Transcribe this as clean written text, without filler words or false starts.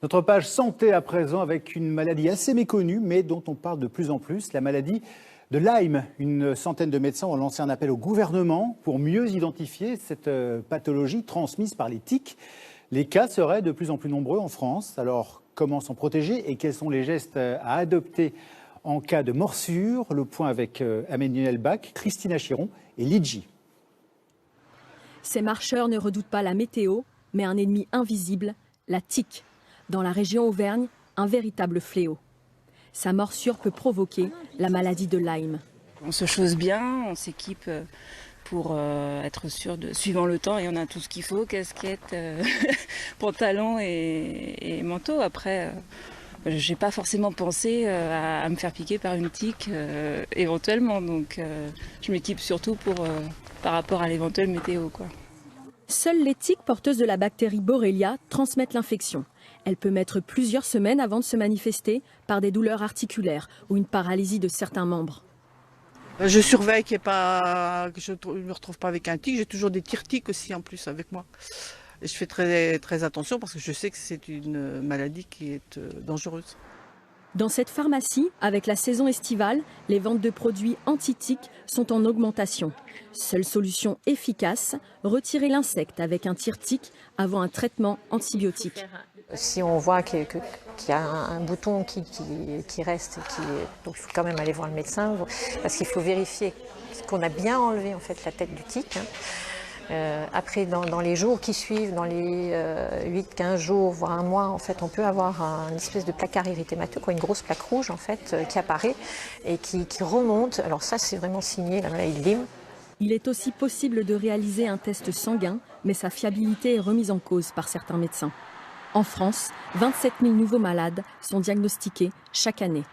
Notre page santé à présent avec une maladie assez méconnue mais dont on parle de plus en plus, la maladie de Lyme. Une centaine de médecins ont lancé un appel au gouvernement pour mieux identifier cette pathologie transmise par les tiques. Les cas seraient de plus en plus nombreux en France. Alors comment s'en protéger et quels sont les gestes à adopter en cas de morsure? Le point avec Emmanuel Bach, Christina Chiron et Lidji. Ces marcheurs ne redoutent pas la météo, mais un ennemi invisible, la tique. Dans la région Auvergne, un véritable fléau. Sa morsure peut provoquer la maladie de Lyme. On se chausse bien, on s'équipe pour être sûr de suivant le temps et on a tout ce qu'il faut, casquette, pantalon et manteau. Après, j'ai pas forcément pensé à me faire piquer par une tique éventuellement, donc je m'équipe surtout par rapport à l'éventuelle météo, quoi. Seules les tiques porteuses de la bactérie Borrelia transmettent l'infection. Elle peut mettre plusieurs semaines avant de se manifester par des douleurs articulaires ou une paralysie de certains membres. Je surveille que je ne me retrouve pas avec un tic. J'ai toujours des tire-tiques aussi en plus avec moi. Et je fais très attention parce que je sais que c'est une maladie qui est dangereuse. Dans cette pharmacie, avec la saison estivale, les ventes de produits anti-tiques sont en augmentation. Seule solution efficace, retirer l'insecte avec un tire-tique avant un traitement antibiotique. Si on voit qu'il y a un bouton qui reste, donc il faut quand même aller voir le médecin parce qu'il faut vérifier qu'on a bien enlevé en fait la tête du tic. Après, dans les jours qui suivent, dans les 8-15 jours, voire un mois, en fait, on peut avoir une espèce de placard érythémateux, une grosse plaque rouge en fait, qui apparaît et qui remonte. Alors ça, c'est vraiment signé la maladie de Lyme. Il est aussi possible de réaliser un test sanguin, mais sa fiabilité est remise en cause par certains médecins. En France, 27 000 nouveaux malades sont diagnostiqués chaque année.